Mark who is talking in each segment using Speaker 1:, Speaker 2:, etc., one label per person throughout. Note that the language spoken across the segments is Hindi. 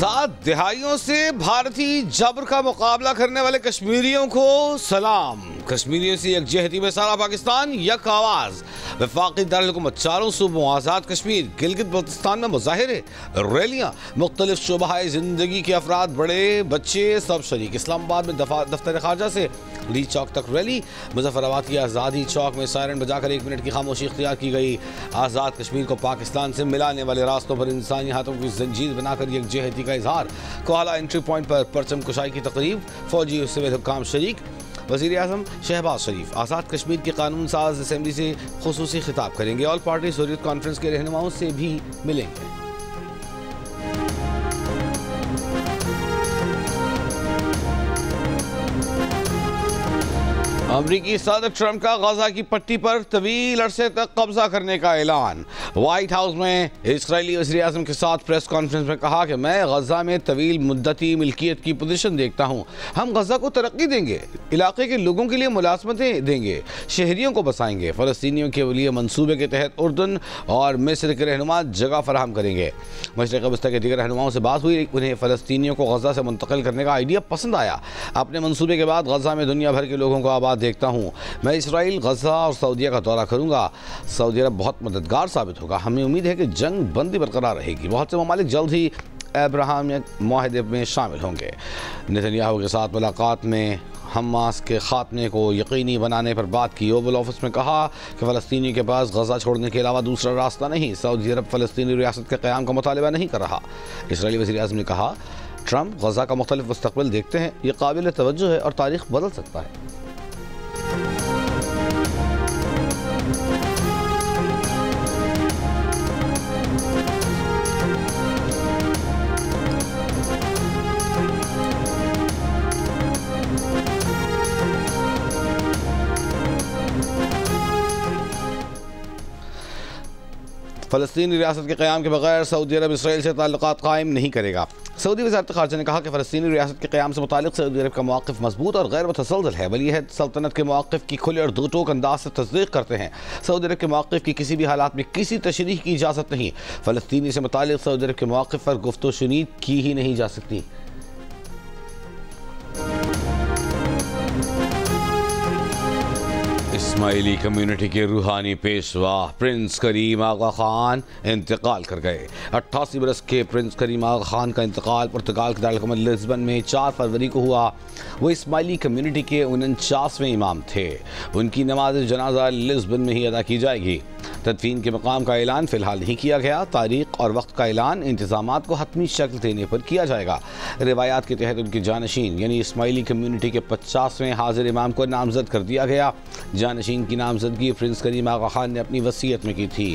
Speaker 1: 7 दहाइयों से भारतीय जबर का मुकाबला करने वाले कश्मीरियों को सलाम। कश्मीरियों से यकजहती में सारा पाकिस्तान यक आवाज। वफाकी दारुल-हुकूमत चारों सूबों आज़ाद कश्मीर गिलगित बल्तिस्तान में मुजाहिरे, रैलियाँ, मुख्तलिफ शोबाए जिंदगी के अफराद, बड़े बच्चे सब शरीक। इस्लामाबाद में दफ्तर खारजा से ली चौक तक रैली। मुजफ्फराबाद की आज़ादी चौक में सायरन बजाकर 1 मिनट की खामोशी इख्तियार की गई। आज़ाद कश्मीर को पाकिस्तान से मिलाने वाले रास्तों पर इंसानी हाथों की जंजीर बनाकर यकजहती का इजहार। कोहाला एंट्री पॉइंट पर परचम कुशाई की तकरीब, फौजी और सिविल हुक्काम शरीक। वज़ीर आज़म शहबाज शरीफ आज़ाद कश्मीर के कानून साज असम्बली से खुसूसी खिताब करेंगे। ऑल पार्टी हुर्रियत कॉन्फ्रेंस के रहनुमाओं से भी मिलेंगे। अमरीकी सदर ट्रंप का गजा की पट्टी पर तवील अरसे तक कब्जा करने का ऐलान। व्हाइट हाउस में इजरायली वज़ीर आज़म के साथ प्रेस कॉन्फ्रेंस में कहा कि मैं गजा में तवील मुद्दती मिल्कियत की पोजीशन देखता हूँ। हम गजा को तरक्की देंगे, इलाके के लोगों के लिए मुलाजमतें देंगे, शहरियों को बसाएंगे। फ़लस्तीनियों के लिए मनसूबे के तहत उर्दन और मिस्र के रहनुमा जगह फराहम करेंगे। मशरिक़ वस्ती के दीगर रहनुमाओं से बात हुई, उन्हें फ़लस्तीनियों को गजा से मुंतकिल करने का आइडिया पसंद आया। अपने मनसूबे के बाद गजा में दुनिया भर के लोगों को आबाद देखता हूँ। मैं इसराइल, गजा और सऊदीया का दौरा करूँगा। सऊदी अरब बहुत मददगार साबित होगा। हमें उम्मीद है कि जंग बंदी बरकरार रहेगी। बहुत से ममालिक जल्द ही अब्राहमिक माहदे में शामिल होंगे। नेतन्याहू के साथ मुलाकात में हमास के खात्मे को यकीनी बनाने पर बात की। ओवल ऑफिस में कहा कि फ़लस्तीनियों के पास गजा छोड़ने के अलावा दूसरा रास्ता नहीं। सऊदी अरब फ़लस्तीनी रियासत के क़याम का मुतालिबा नहीं कर रहा। इसराइली वज़ीर आज़म ने कहा, ट्रंप गजा का मुख्तलिफ मुस्तक़बिल देखते हैं। ये काबिल तवज्जो है और तारीख़ बदल सकता है। फ़लस्तीनी रियासत के क़याम के बगैर सऊदी अरब इसराइल से ताल्लुकात कायम नहीं करेगा। सऊदी वज़ारत ख़ारजा ने कहा कि फ़लस्तीनी रियासत के क़याम से मुतालिक सऊदी अरब का मौक़िफ़ मजबूत और गैर मुतसलसल है, बल्कि यह सल्तनत के मौक़िफ़ की खुले और दो टोक अंदाज से तस्दीक़ करते हैं। सऊदी अरब के मौक़िफ़ की किसी भी हालात में किसी तशरीह की इजाज़त नहीं। फ़लस्तीनी से मुतालिक सऊदी अरब के मौक़िफ़ पर गुफ्तगू शुनीद की ही नहीं जा सकती। इस्माइली कम्युनिटी के रूहानी पेशवा प्रिंस करीम आगा खान इंतकाल कर गए। 88 बरस के प्रिंस करीम आगा खान का इंतकाल पुर्तगाल के दारुल-हुकूमत लिस्बन में 4 फरवरी को हुआ। वो इस्माइली कम्युनिटी के 49वें इमाम थे। उनकी नमाज जनाजा लिस्बन में ही अदा की जाएगी। तदफीन के मकाम का ऐलान फ़िलहाल नहीं किया गया। तारीख और वक्त का ऐलान इंतज़ामात को हतमी शक्ल देने पर किया जाएगा। रिवायात के तहत उनके जानशीन यानी इस्माइली कम्युनिटी के 50वें हाजिर इमाम को नामजद कर दिया गया। जानशीन की नामजदगी प्रिंस करीम आगा खान ने अपनी वसीयत में की थी।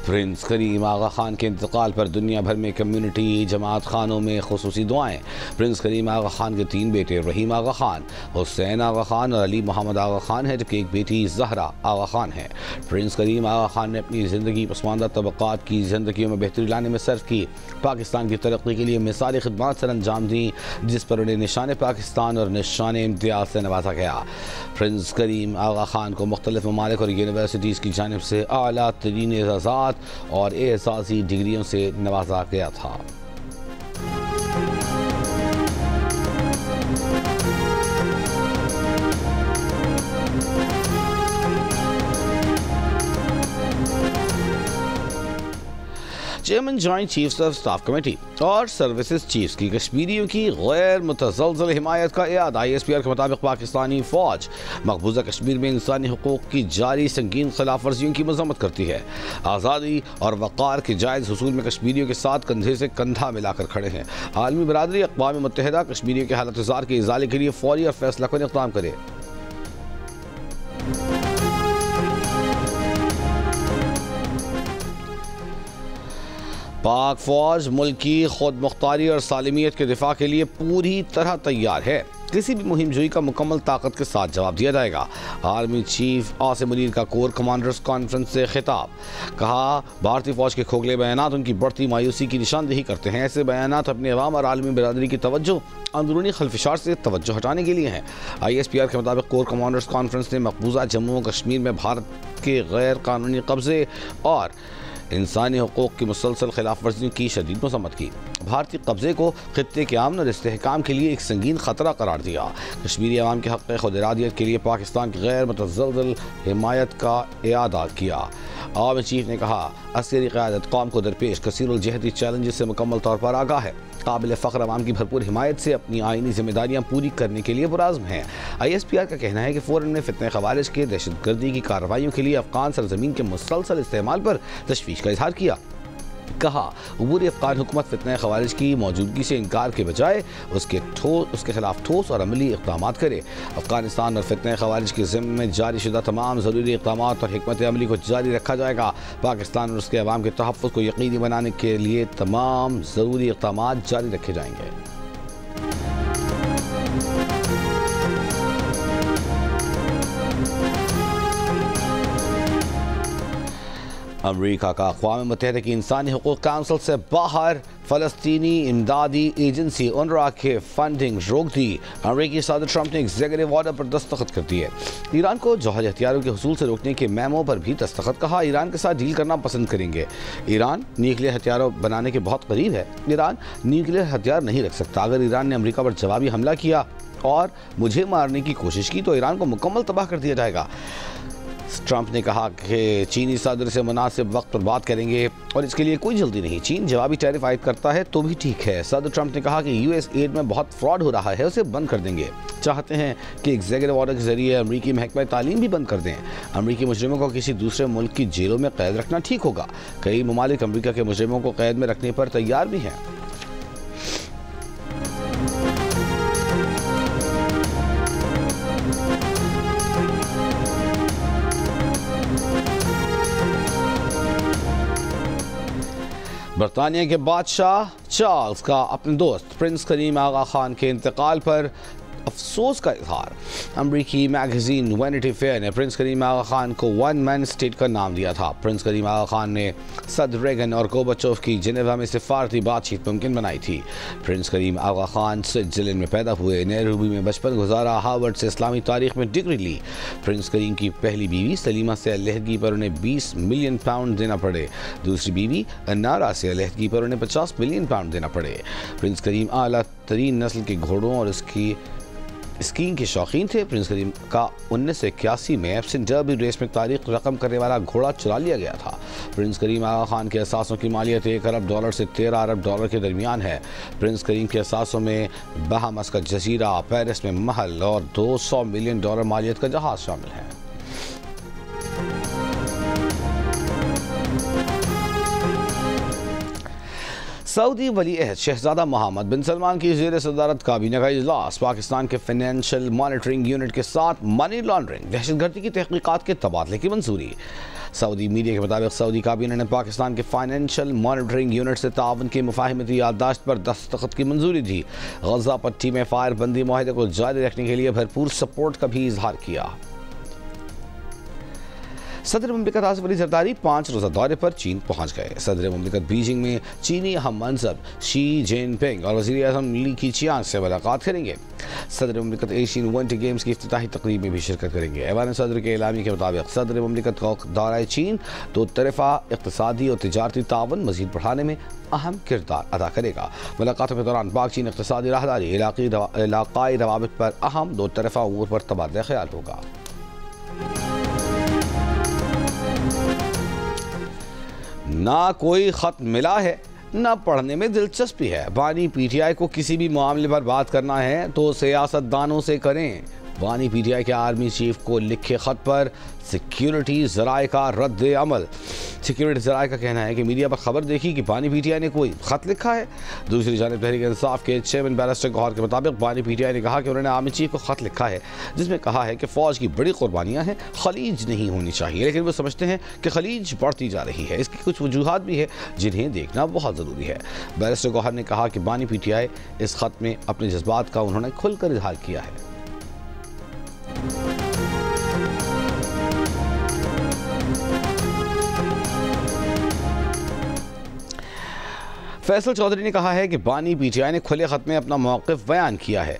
Speaker 1: प्रिंस करीम आगा खान के इंतकाल पर दुनिया भर में कम्युनिटी जमात खानों में खुसूसी दुआएं। प्रिंस करीम आगा खान के 3 बेटे रहीम आगा खान, हुसैन आगा खान और अली मोहम्मद आगा खान है, जबकि एक बेटी जहरा आगा खान है। प्रिंस करीम आगा खान ने अपनी ज़िंदगी पसमानदा तबक़ात की ज़िंदगियों में बेहतरी लाने में सर्फ की। पाकिस्तान की तरक्की के लिए मिसाली खिदमत सर अंजाम दी, जिस पर उन्हें निशान पाकिस्तान और निशान इम्तियाज़ से नवाजा गया। प्रिंस करीम आगा खान को मुख्तलिफ ममालिक और यूनिवर्सिटीज़ की जानिब से आला तरीन एजाज़ात और एजाज़ी डिग्रियों से नवाजा गया था। Chairman joint chiefs of staff committee और सर्विसेज चीफ्स की कश्मीरियों की गैर मुतज़लज़ल हिमायत का याद। ISPR के मुताबिक पाकिस्तानी फ़ौज मकबूजा कश्मीर में इंसानी हुकूक़ की जारी संगीन खिलाफ वर्जियों की मज़म्मत करती है। आज़ादी और वक़ार के जायज़ हुसूल में कश्मीरियों के साथ कंधे से कंधा मिलाकर खड़े हैं। आलमी बरादरी अक़वाम मुत्तहिदा कश्मीरियों के हालत ज़ार के इज़ाले के लिए फ़ौरी और फैसला कुन इक़दाम करे। पाक फ़ौज मुल्क की खुद मुख्तारी और सालिमियत के दिफा के लिए पूरी तरह तैयार है। किसी भी मुहिम जोई का मुकम्मल ताकत के साथ जवाब दिया जाएगा। आर्मी चीफ आसिम मुनीर का कोर कमांडर्स कॉन्फ्रेंस से खिताब। कहा, भारतीय फ़ौज के खोखले बयानात उनकी बढ़ती मायूसी की निशानदेही करते हैं। ऐसे बयानात अपने अवाम और आलमी बरादरी की तवज्जो अंदरूनी खलफिशार से तवज्जो हटाने के लिए हैं। ISPR के मुताबिक कोर कमांडर्स कॉन्फ्रेंस ने मकबूजा जम्मू और कश्मीर में भारत के गैर कानूनी कब्जे और इंसानी हुकूक़ की मुसलसल खिलाफ वर्जियों की शदीद मज़म्मत की। भारतीय कब्जे को खित्ते के अमन और इस्तेहकाम के लिए एक संगीन खतरा करार दिया। कश्मीरी अवाम के हक़ खुद इरादियत के लिए पाकिस्तान की गैर मुतज़ल्ज़ल हिमायत का इआदा किया। आर्मी चीफ ने कहा, अस्करी क़यादत कौम को दरपेश कसीरुल जहती चैलेंजेस से मुकम्मल तौर पर आगाह है, काबिल फ़ख्र अवाम की भरपूर हिमायत से अपनी आइनी जिम्मेदारियाँ पूरी करने के लिए पुरज़्म है। ISPR का कहना है कि फ़ौरन में फितने ख़वारिज के दहशतगर्दी की कार्रवाइयों के लिए अफ़गान सरज़मीन के मुसलसल इस्तेमाल पर तशवीश का इज़हार किया। कहा, अबूरी अफ़गान हुकूमत फितने ख़वारिज की मौजूदगी से इनकार के बजाय उसके खिलाफ ठोस और अमली इक़दाम करे। अफ़गानिस्तान और फितने ख़वारिज के ज़िम्मे में जारी शुदा तमाम ज़रूरी इक़दाम और हिकमत अमली को जारी रखा जाएगा। पाकिस्तान और उसके अवाम के तहफ़्फ़ुज़ को यकीनी बनाने के लिए तमाम ज़रूरी इक़दाम जारी रखे जाएंगे। अमरीका का अक़वाम मुत्तहिदा की इंसानी हुकूक़ काउंसिल से बाहर फ़लस्तीनी इमदादी एजेंसी UNRWA के फंडिंग रोक दी। अमरीकी सदर ट्रंप ने एग्जीक्यूटिव ऑर्डर पर दस्तखत कर दिए। ईरान को जौहरी हथियारों के हुसूल से रोकने के मेमो पर भी दस्तखत। कहा, ईरान के साथ डील करना पसंद करेंगे। ईरान न्यूक्लियर हथियारों बनाने के बहुत करीब है। ईरान न्यूक्लियर हथियार नहीं रख सकता। अगर ईरान ने अमरीका पर जवाबी हमला किया और मुझे मारने की कोशिश की तो ईरान को मुकम्मल तबाह कर दिया जाएगा। ट्रंप ने कहा कि चीनी सदर से मुनासिब वक्त पर बात करेंगे और इसके लिए कोई जल्दी नहीं। चीन जवाबी टैरिफ आयद करता है तो भी ठीक है। सदर ट्रंप ने कहा कि US एड में बहुत फ्रॉड हो रहा है, उसे बंद कर देंगे। चाहते हैं कि एग्जीक्यूटिव ऑर्डर के जरिए अमरीकी महकमा तालीम भी बंद कर दें। अमरीकी मुजरिमों को किसी दूसरे मुल्क की जेलों में कैद रखना ठीक होगा। कई ममालिक अमरीका के मुजरिमों को कैद में रखने पर तैयार भी हैं। बरतानिया के बादशाह चार्ल्स का अपने दोस्त प्रिंस करीम आगा खान के इंतकाल पर अफसोस का इजहार। अमरीकी मैगजीन वैनिटी फेयर ने प्रिंस करीम आगा खान को वन मैन स्टेट का नाम दिया था। प्रिंस करीम आगा खान ने सदर रेगन और गोर्बाचोव की जिनेवा में सिफारती बातचीत मुमकिन बनाई थी। प्रिंस करीम आगा खान स्विट्जरलैंड में पैदा हुए, नैरोबी में बचपन गुजारा, हार्वर्ड से इस्लामी तारीख में डिग्री ली। प्रिंस करीम की पहली बीवी सलीमा से अलहदगी पर उन्हें 20 मिलियन पाउंड देना पड़े। दूसरी बीवी अनारा से अलहदगी पर उन्हें 50 मिलियन पाउंड देना पड़े। प्रिंस करीम आला तरीन नस्ल के घोड़ों और उसकी स्कीइंग के शौकीन थे। प्रिंस करीम का 1981 में एप्सिन डर्बी रेस में तारीख रकम करने वाला घोड़ा चुरा लिया गया था। प्रिंस करीम आगा खान के असासों की मालियत $1 अरब से $13 अरब के दरमियान है। प्रिंस करीम के असासों में बहामस का जजीरा, पेरिस में महल और $200 मिलियन मालियत का जहाज शामिल है। सऊदी वली अहद शहजादा मोहम्मद बिन सलमान की ज़ेर सदारत काबीना का इजलास। पाकिस्तान के फाइनेंशियल मॉनिटरिंग यूनिट के साथ मनी लॉन्ड्रिंग, दहशतगर्दी की तहकीकात के तबादले की मंजूरी। सऊदी मीडिया के मुताबिक सऊदी काबीना ने पाकिस्तान के फाइनेंशियल मॉनिटरिंग यूनिट से ताउन की मुफाहिमती याददाश्त पर दस्तखत की मंजूरी दी। गजा पट्टी में फायरबंदी माहिदे को जारी रखने के लिए भरपूर सपोर्ट का भी इजहार किया। सदर मुमलिकत आसिफ अली जरदारी 5 रोज़ा दौरे पर चीन पहुंच गए। सदर मुमलिकत बीजिंग में चीनी अहम मंसब शी जिनपिंग और वज़ीर आज़म ली कीचियांग से मुलाकात करेंगे। सदर मुमलिकत एशियन विंटर गेम्स की इफ्तिताही तकरीब में भी शिरकत करेंगे। ऐवान सदर के एलामी के मुताबिक सदर मुमलिकत का दौरा चीन दो तरफ़ा इक़्तिसादी और तिजारती ताउन मज़ीद बढ़ाने में अहम किरदार अदा करेगा। मुलाकातों के दौरान पाक चीन इक़्तिसादी राहदारी, इलाक़ाई रवाबित पर अहम दो तरफ़ा उमूर पर तबादला ख्याल होगा। ना कोई ख़त मिला है, ना पढ़ने में दिलचस्पी है। बानी PTI को किसी भी मामले पर बात करना है तो सियासतदानों से करें। बानी PTI के आर्मी चीफ को लिखे ख़त पर सिक्योरिटी ज़राए का रद्द अमल। सिक्योरिटी ज़राए का कहना है कि मीडिया पर खबर देखी कि बानी PTI ने कोई ख़त लिखा है। दूसरी जानिब तहरीक इंसाफ के चेयरमैन बैरिस्टर गौहर के मुताबिक बानी PTI ने कहा कि उन्होंने आर्मी चीफ को ख़त लिखा है जिसमें कहा है कि फ़ौज की बड़ी कुर्बानियाँ हैं, खलीज नहीं होनी चाहिए, लेकिन वो समझते हैं कि खलीज बढ़ती जा रही है। इसकी कुछ वजूहात भी है जिन्हें देखना बहुत ज़रूरी है। बैरिस्टर गौहर ने कहा कि बानी PTI इस ख़त में अपने जज्बात का उन्होंने खुलकर इजहार किया है। फैसल चौधरी ने कहा है कि बानी PTI ने खुले खत में अपना मौक़िफ़ बयान किया है।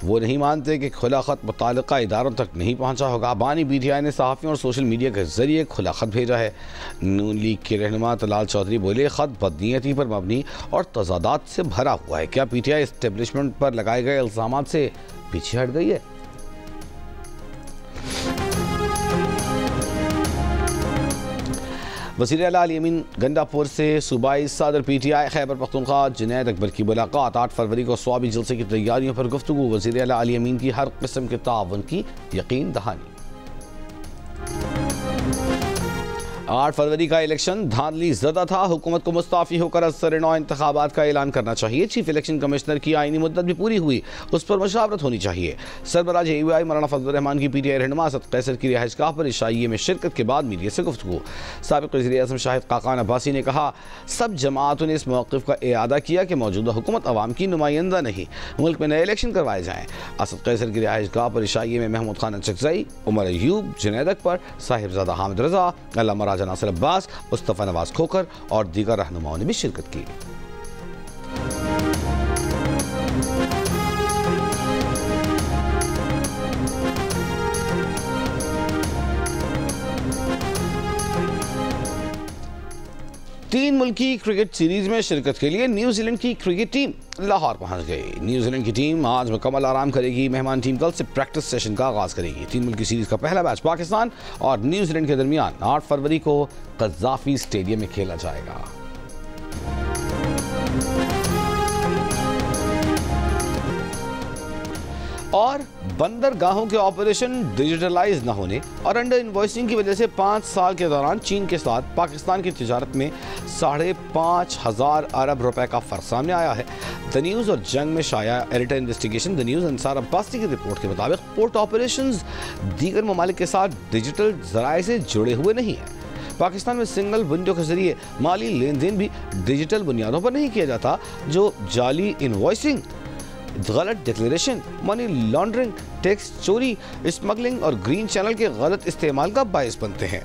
Speaker 1: वो नहीं मानते कि खुला खत मुताल्लिका इदारों तक नहीं पहुंचा होगा। बानी PTI ने सहाफ़ियों और सोशल मीडिया के जरिए खुला खत भेजा है। नून लीग के रहनुमा तलाल चौधरी बोले, खत बदनीयती पर मबनी और तजादात से भरा हुआ है। क्या PTI एस्टेब्लिशमेंट पर लगाए गए इल्ज़ामात से पीछे हट गई है? वज़ीर आला अली अमीन गंडापुर से सूबाई सदर PTI खैबर पख्तूनख्वा जुनैद अकबर की मुलाकात। 8 फरवरी को स्वाबी जलसे की तैयारियों पर गुफ्तगू। वज़ीर आला अली अमीन की हर किस्म के ताउन की यकीन दहानी। 8 फरवरी का इलेक्शन धांधली ज़दा था। हुकूमत को मुस्ताफ़ी होकर असर-ए-नौ इंतखाबात का ऐलान करना चाहिए। चीफ इलेक्शन कमिश्नर की आईनी मुद्दत भी पूरी हुई, उस पर मशावरत होनी चाहिए। सरबराह AUI मौलाना फजल रहमान की PTI रहनुमा असद कैसर की रिहाइशगाह पर इशाइये में शिरकत के बाद मीडिया से गुफ्तगू। साबिक़ वज़ीर-ए-आज़म शाहिद खाकान अब्बासी ने कहा, सब जमातों ने इस मौक़िफ़ का इआदा किया कि मौजूदा हुकूमत अवाम की नुमाइंदा नहीं, मुल्क में नए इलेक्शन करवाए जाएँ। असद कैसर की रिहाइशगाह पर इशाइये में महमूद खान अचकज़ई, उमर अयूब, जुनैद अकबर, साहिबजादा हामिद रज़ा, अल्लामा राजा नासिर अब्बास, मुस्तफ़ा नवाज खोकर और दीगर रहनुमाओं ने भी शिरकत की। तीन मुल्की क्रिकेट सीरीज में शिरकत के लिए न्यूजीलैंड की क्रिकेट टीम लाहौर पहुंच गई। न्यूजीलैंड की टीम आज मुकम्मल आराम करेगी। मेहमान टीम कल से प्रैक्टिस सेशन का आगाज करेगी। तीन मुल्की सीरीज का पहला मैच पाकिस्तान और न्यूजीलैंड के दरमियान 8 फरवरी को कज़ाफी स्टेडियम में खेला जाएगा। और बंदरगाहों के ऑपरेशन डिजिटलाइज न होने और अंडर इन्वॉइसिंग की वजह से 5 साल के दौरान चीन के साथ पाकिस्तान की तिजारत में 5,500 अरब रुपए का फर्क सामने आया है। द न्यूज़ और जंग में शाया editor investigation the news Ansar Abbasi की रिपोर्ट के मुताबिक पोर्ट ऑपरेशंस दीगर ममालिक के साथ डिजिटल जराए से जुड़े हुए नहीं है। पाकिस्तान में सिंगल विंडो के जरिए माली लेन देन भी डिजिटल बुनियादों पर नहीं किया जाता, जो जाली इन्वॉइसिंग, गलत डिक्लेरेशन, मनी लॉन्ड्रिंग, टैक्स चोरी, स्मगलिंग और ग्रीन चैनल के गलत इस्तेमाल का बायस बनते हैं।